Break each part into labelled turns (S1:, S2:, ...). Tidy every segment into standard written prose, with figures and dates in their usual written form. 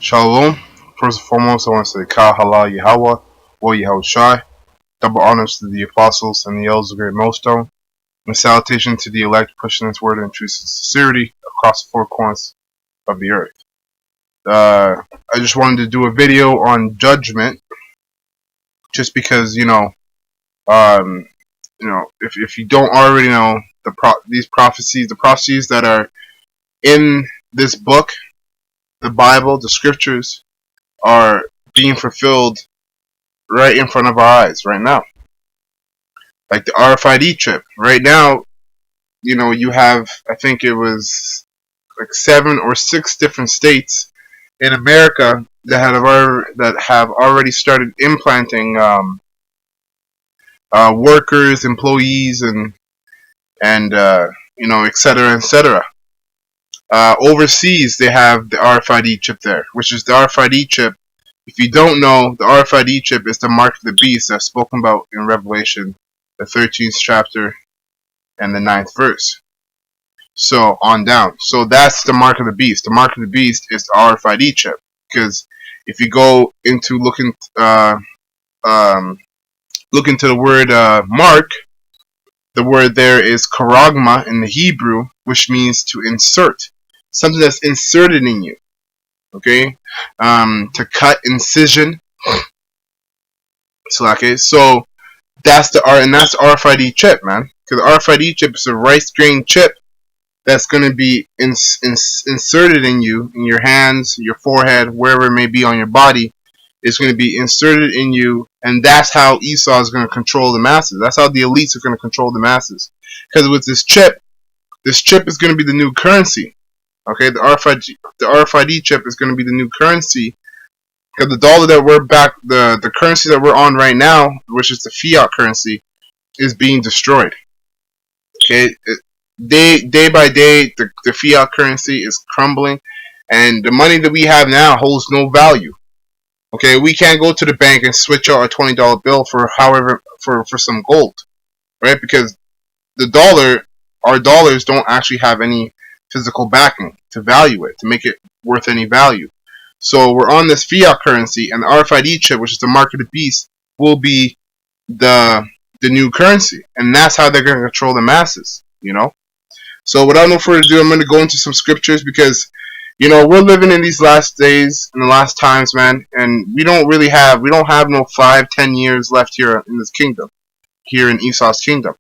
S1: Shalom. First and foremost, I want to say Ka Hala Yahweh, Wa Yahweh Shai. Double honors to the apostles and the elders of the great millstone. And salutation to the elect pushing this word in truth and sincerity across the four corners of the earth. I just wanted to do a video on judgment, just because if you don't already know these prophecies, the prophecies that are in this book, the Bible, the scriptures, are being fulfilled right in front of our eyes right now. Like the RFID chip. Right now, you have, I think it was like 7 or 6 different states in America that have already started implanting workers, employees, and et cetera, et cetera. Overseas, they have the RFID chip there, which is the RFID chip. If you don't know, the RFID chip is the mark of the beast that's spoken about in Revelation, the 13th chapter and the 9th verse. So on down. So that's the mark of the beast. The mark of the beast is the RFID chip. Because if you go into look into the word mark, the word there is charagma in the Hebrew, which means to insert. Something that's inserted in you. Okay? To cut, incision. Salachya. So that's the RFID chip, man. Because the RFID chip is a rice grain chip that's going to be inserted in you, in your hands, your forehead, wherever it may be on your body. It's going to be inserted in you, and that's how Esau is going to control the masses. That's how the elites are going to control the masses. Because with this chip is going to be the new currency. Okay, the RFID chip is going to be the new currency. Because the dollar that we're back, the currency that we're on right now, which is the fiat currency, is being destroyed. Okay, day by day, the fiat currency is crumbling, and the money that we have now holds no value. Okay, we can't go to the bank and switch out a $20 bill for some gold, right? Because our dollars don't actually have any physical backing to value it, to make it worth any value. So we're on this fiat currency, and the RFID chip, which is the mark of the beast, will be the new currency, and that's how they're going to control the masses. So without no further ado, I'm going to go into some scriptures, because we're living in these last days, in the last times, man, and we don't have no 5-10 years left here in this kingdom, here in Esau's kingdom.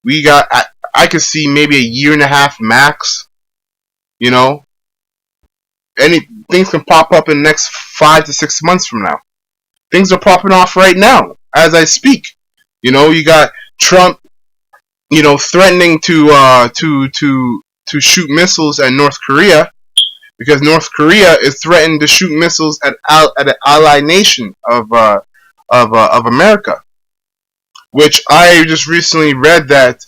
S1: We got, I could see maybe a year and a half max. Things can pop up in the next 5 to 6 months from now. Things are popping off right now as I speak. You got Trump, threatening to shoot missiles at North Korea, because North Korea is threatening to shoot missiles at an allied nation of America. Which I just recently read that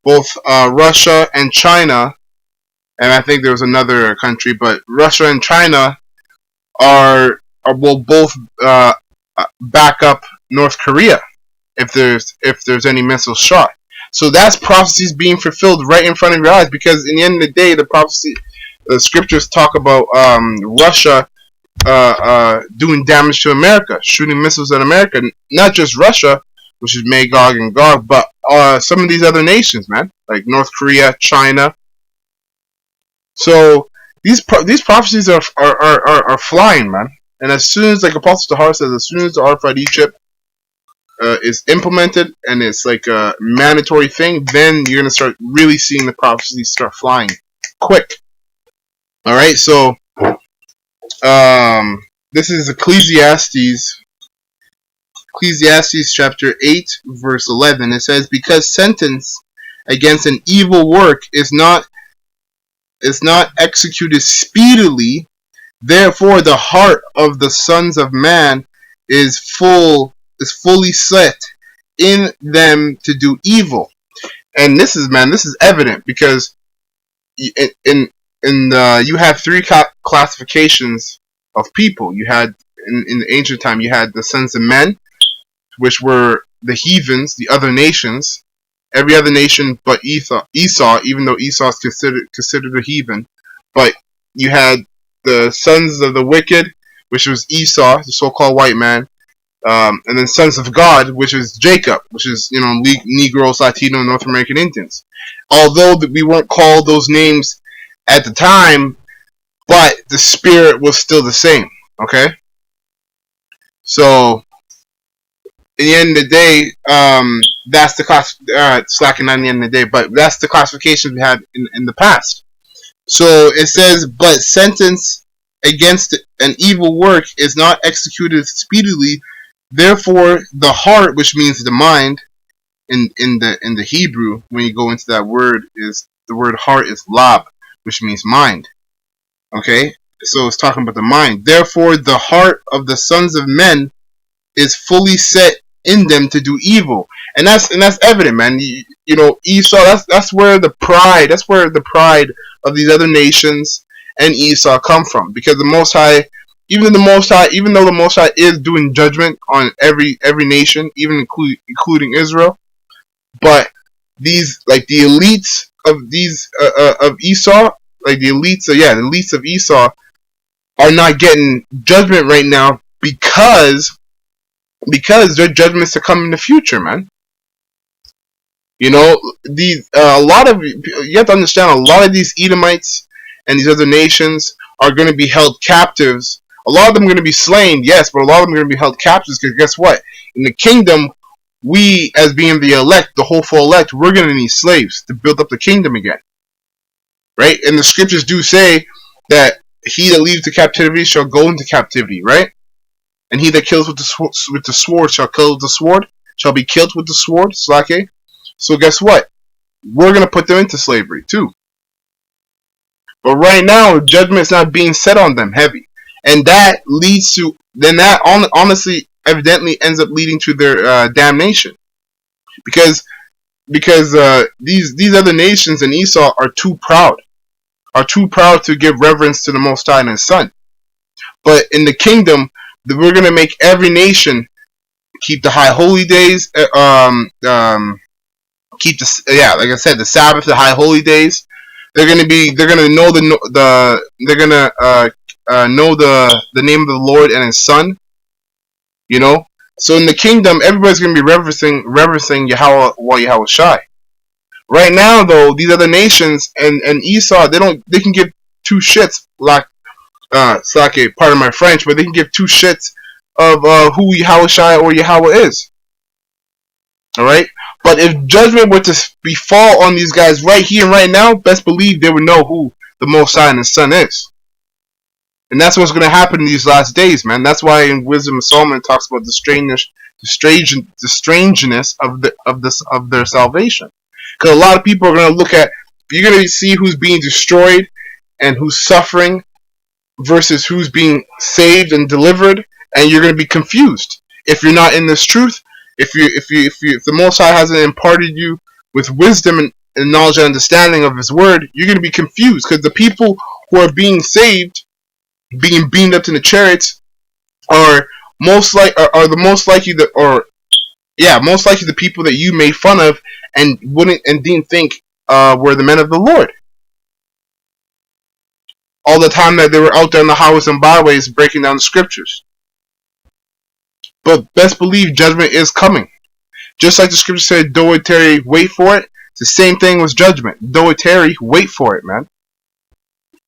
S1: both Russia and China, and I think there was another country, but Russia and China will both back up North Korea if there's any missiles shot. So that's prophecies being fulfilled right in front of your eyes, because in the end of the day, the scriptures talk about Russia doing damage to America, shooting missiles at America. Not just Russia, which is Magog and Gog, but some of these other nations, man, like North Korea, China. So these prophecies are flying, man. And as soon as, like Apostle Tahar says, as soon as the RFID chip is implemented and it's like a mandatory thing, then you're gonna start really seeing the prophecies start flying quick. All right, so this is Ecclesiastes chapter 8, verse 11. It says, "Because sentence against an evil work is not executed speedily, therefore the heart of the sons of man is fully set in them to do evil." And this is evident, because you have 3 classifications of people. You had in the ancient time, you had the sons of men, which were the heathens, the other nations, every other nation but Esau, even though Esau is considered a heathen. But you had the sons of the wicked, which was Esau, the so-called white man, and then sons of God, which is Jacob, which is Negroes, Latino, North American Indians. Although we weren't called those names at the time, but the spirit was still the same. Okay, so at the end of the day, that's the class. Slacking not the end of the day, but that's the classifications we had in the past. So it says, but sentence against an evil work is not executed speedily. Therefore, the heart, which means the mind, in the Hebrew, when you go into that word, is the word heart is lab, which means mind. Okay, so it's talking about the mind. Therefore, the heart of the sons of men is fully set in them to do evil, and that's evident, man. You know, Esau. That's where the pride. That's where the pride of these other nations and Esau come from, because the Most High, even though the Most High is doing judgment on every nation, even including Israel, but these, like the elites of these of Esau, like the elites of Esau are not getting judgment right now because their judgments to come in the future, man. You know, these you have to understand, a lot of these Edomites and these other nations are going to be held captives. A lot of them are going to be slain, yes, but a lot of them are going to be held captives, because guess what? In the kingdom, we, as being the elect, the hopeful elect, we're going to need slaves to build up the kingdom again. Right? And the scriptures do say that he that leaves the captivity shall go into captivity, right? And he that kills with the sword shall kill with the sword, shall be killed with the sword, salachya. So guess what? We're going to put them into slavery too. But right now, judgment is not being set on them heavy. And that leads to, then that honestly, evidently ends up leading to their damnation. Because these other nations and Esau are too proud to give reverence to the Most High and His Son. But in the kingdom, we're going to make every nation keep the high holy days, keep like I said, the Sabbath, the high holy days. They're gonna know the name of the Lord and His Son. You know, so in the kingdom, everybody's gonna be reverencing Yahweh Shai. Right now, though, these other nations and Esau, they can give two shits, like Slake, pardon my French, but they can give two shits of who Yahweh Shai or Yahweh is. Alright? But if judgment were to befall on these guys right here and right now, best believe they would know who the Most High and His Son is. And that's what's going to happen in these last days, man. That's why in Wisdom of Solomon it talks about the strangeness of their salvation. Because a lot of people are going to look at, you're going to see who's being destroyed and who's suffering versus who's being saved and delivered, and you're going to be confused if you're not in this truth. If the Most High hasn't imparted you with wisdom and knowledge and understanding of His Word, you're going to be confused, because the people who are being saved, being beamed up in the chariots, are the most likely the people that you made fun of and didn't think were the men of the Lord. All the time that they were out there in the highways and byways breaking down the scriptures. But best believe judgment is coming. Just like the scripture said, though it tarry, wait for it. It's the same thing with judgment. Though it tarry, wait for it, man.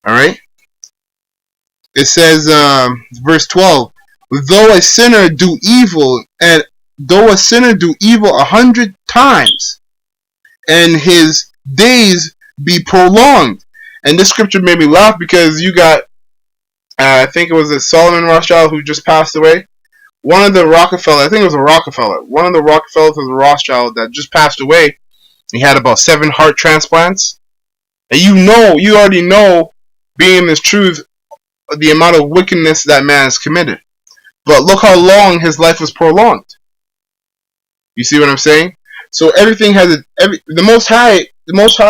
S1: Alright? It says, verse 12, though a sinner do evil 100 times, and his days be prolonged. And this scripture made me laugh, because you got, I think it was Solomon Rothschild who just passed away. One of the Rockefeller, I think it was a Rockefeller, one of the Rockefellers of the Rothschild that just passed away. He had about 7 heart transplants. And you already know, being in this truth, the amount of wickedness that man has committed. But look how long his life was prolonged. You see what I'm saying? So everything has the Most High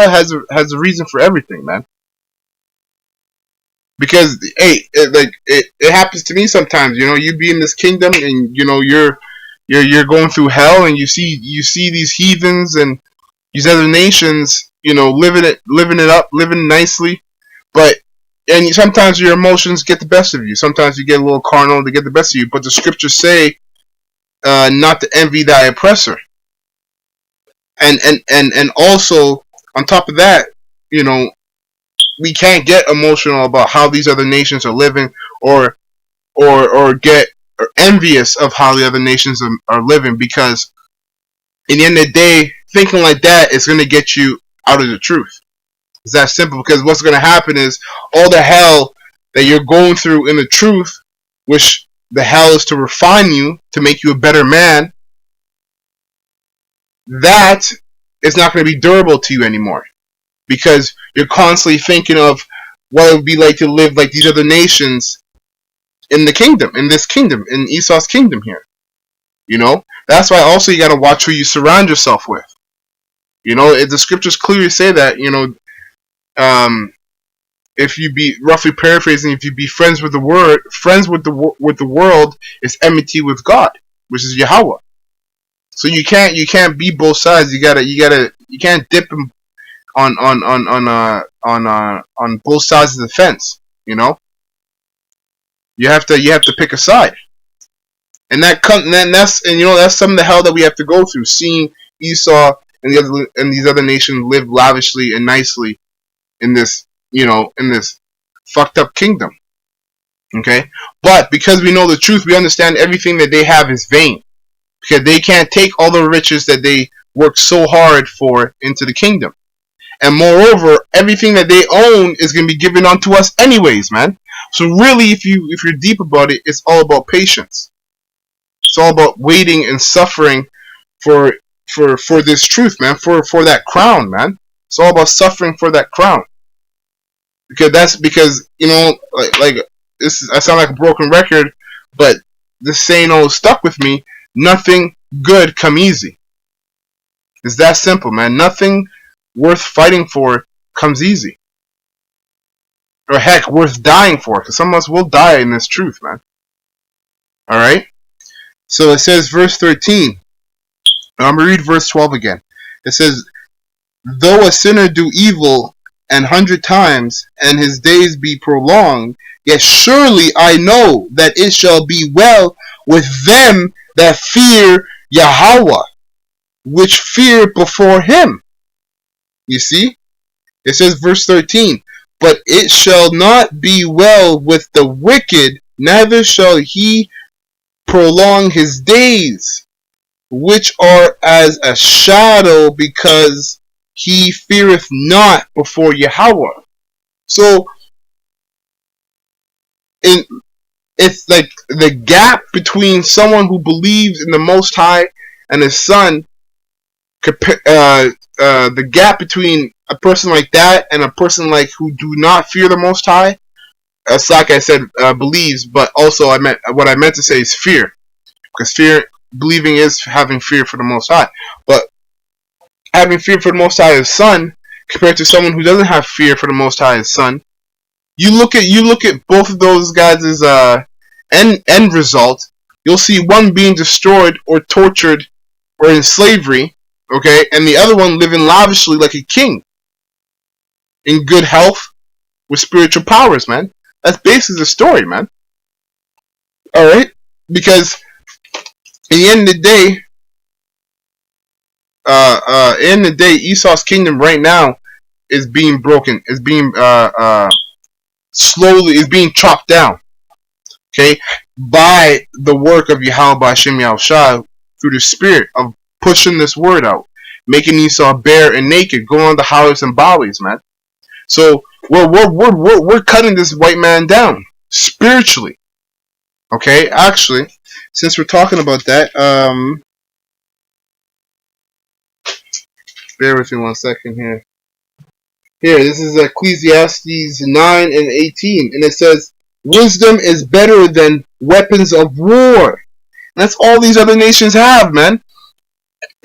S1: has a reason for everything, man. Because hey, it happens to me sometimes. You know, you be in this kingdom and you know you're going through hell, and you see these heathens and these other nations, you know, living it up, living nicely. But And sometimes your emotions get the best of you. Sometimes you get a little carnal, they get the best of you. But the scriptures say not to envy thy oppressor. And also, on top of that, you know, we can't get emotional about how these other nations are living, or get envious of how the other nations are living, because in the end of the day, thinking like that is going to get you out of the truth. It's that simple, because what's going to happen is all the hell that you're going through in the truth, which the hell is to refine you, to make you a better man, that is not going to be durable to you anymore, because you're constantly thinking of what it would be like to live like these other nations in the kingdom, in this kingdom, in Esau's kingdom here. You know, that's why also you got to watch who you surround yourself with. You know, the scriptures clearly say that, you know, if you be, roughly paraphrasing, if you be friends with the world is enmity with God, which is Yahweh. So you can't be both sides. You can't dip on both sides of the fence. You know, you have to pick a side, and that's some of the hell that we have to go through, seeing Esau and these other nations live lavishly and nicely in this, in this fucked up kingdom. Okay, but because we know the truth, we understand everything that they have is vain, because they can't take all the riches that they work so hard for into the kingdom. And moreover, everything that they own is going to be given unto us anyways, man. So really, if you're deep about it, it's all about patience. It's all about waiting and suffering for this truth, man. For that crown, man. It's all about suffering for that crown. Because like this. I sound like a broken record, but this saying always stuck with me. Nothing good come easy. It's that simple, man. Nothing worth fighting for comes easy. Or heck, worth dying for, because some of us will die in this truth, man. Alright? So it says, verse 13. I'm going to read verse 12 again. It says, though a sinner do evil 100 times, and his days be prolonged, yet surely I know that it shall be well with them that fear Yahweh, which fear before him. You see? It says, verse 13, but it shall not be well with the wicked, neither shall he prolong his days, which are as a shadow, because he feareth not before Yahweh. So, it's like the gap between someone who believes in the Most High and his Son, the gap between a person like that and a person like who do not fear the Most High, as like I said, believes, but also what I meant to say is fear, because believing is having fear for the Most High, but having fear for the Most High as Son compared to someone who doesn't have fear for the Most High as Son, you look at both of those guys' end result. You'll see one being destroyed or tortured or in slavery, okay, and the other one living lavishly like a king, in good health with spiritual powers, man. That's basically the story, man. All right, because in the end of the day, Esau's kingdom right now is being broken, is being slowly is being chopped down, okay, by the work of Yahweh B'Hashem Yahushua through the spirit of pushing this word out, making Esau bare and naked, going on the highways and byways, man. So we're cutting this white man down spiritually, okay. Actually, since we're talking about that, bear with me 1 second here. Here, this is Ecclesiastes 9 and 18, and it says, wisdom is better than weapons of war. And that's all these other nations have, man.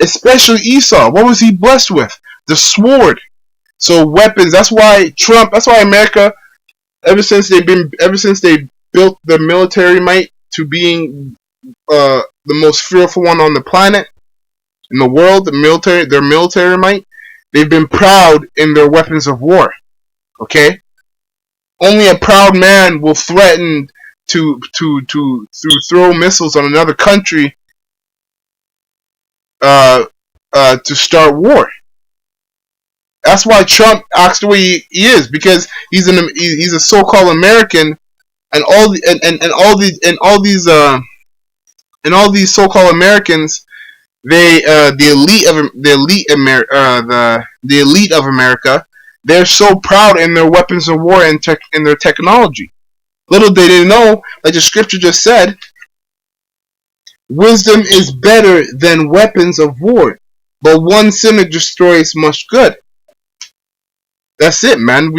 S1: Especially Esau. What was he blessed with? The sword. So weapons. That's why America, ever since they built their military might to being the most fearful one on the planet, in the world, their military might, they've been proud in their weapons of war. Okay? Only a proud man will threaten to throw missiles on another country to start war. That's why Trump acts the way he is, because he's a so-called American, and all these so-called Americans, they the elite of America, they're so proud in their weapons of war and in their technology. Little they didn't know, like the scripture just said, wisdom is better than weapons of war, but one sinner destroys much good. That's it, man.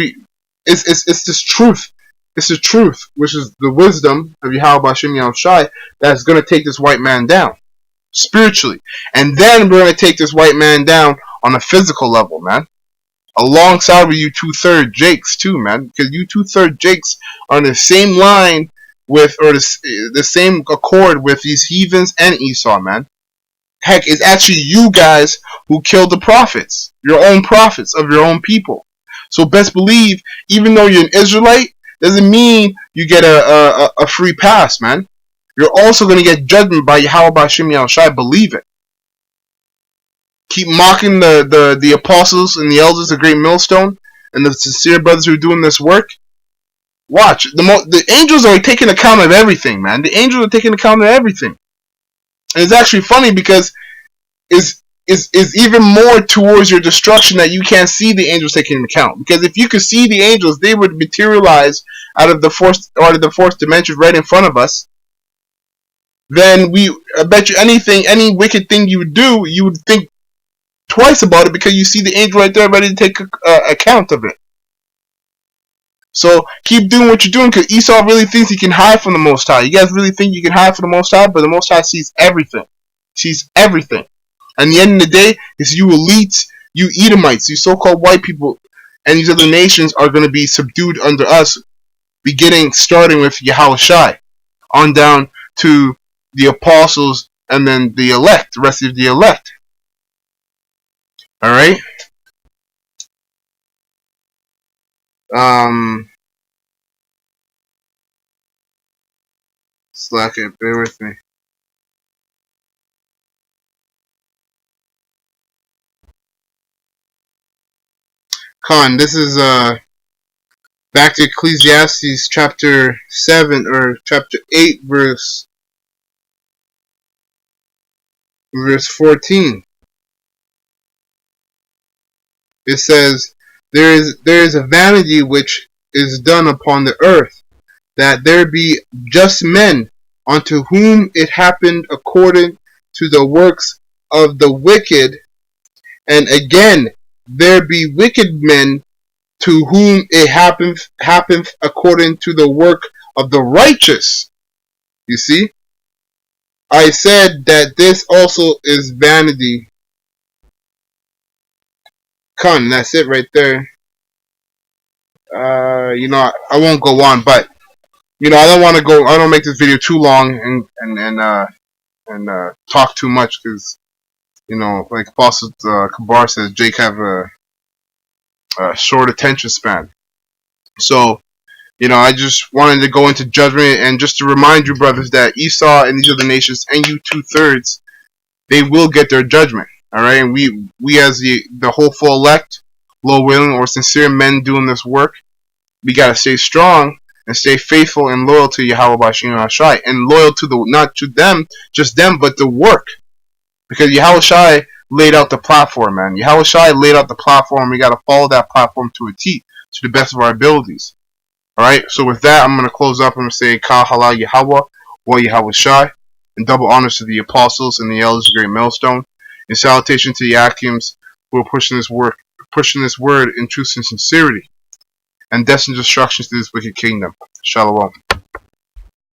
S1: It's this truth. It's the truth, which is the wisdom of Yahweh Hashem Yahushai, that's going to take this white man down spiritually, and then we're going to take this white man down on a physical level, man. Alongside with you 2/3 Jakes too, man, because you 2/3 Jakes are on the same line with, or the same accord with these heathens and Esau, man. Heck, it's actually you guys who killed the prophets, your own prophets of your own people. So best believe, even though you're an Israelite, doesn't mean you get a free pass, man. You're also going to get judgment by Yahweh Hashem Yahushai. Believe it. Keep mocking the apostles and the elders, the great millstone, and the sincere brothers who are doing this work. Watch. The angels are taking account of everything, man. The angels are taking account of everything. And it's actually funny because is even more towards your destruction that you can't see the angels taking into account. Because if you could see the angels, they would materialize out of the fourth dimension right in front of us. Then I bet you any wicked thing you would do, you would think twice about it, because you see the angel right there ready to take account of it. So keep doing what you're doing, because Esau really thinks he can hide from the Most High. You guys really think you can hide from the Most High, but the Most High sees everything. Sees everything. And the end of the day, is you elites, you Edomites, you so-called white people, and these other nations are going to be subdued under us, starting with Yahushai, on down to the apostles, and then the elect, the rest of the elect. Alright? Slack it, bear with me. This is back to Ecclesiastes chapter 7 or chapter 8 verse 14. It says, there is a vanity which is done upon the earth, that there be just men unto whom it happened according to the works of the wicked, and again there be wicked men to whom it happeneth according to the work of the righteous. You see? I said that this also is vanity. That's it right there. I won't go on, but I don't make this video too long and talk too much, because like Apostle Kabar says, Jake have a short attention span. So I just wanted to go into judgment, and just to remind you, brothers, that Esau and these other nations, and you 2/3, they will get their judgment. All right, and we as the hopeful elect, low willing or sincere men doing this work, we gotta stay strong and stay faithful and loyal to Yahweh Hashem Yahushai, and loyal to not to them, just them, but the work, because Yahushai laid out the platform, man. Yahushai laid out the platform. We gotta follow that platform to a T, to the best of our abilities. All right. So with that, I'm gonna close up. I'm gonna say Ka Halal Yahweh Wa Yahushai, and double honors to the apostles and the elders of Great Millstone. In salutation to the ahchyams who are pushing this word in truth and sincerity, and destined destruction to this wicked kingdom. Shalom.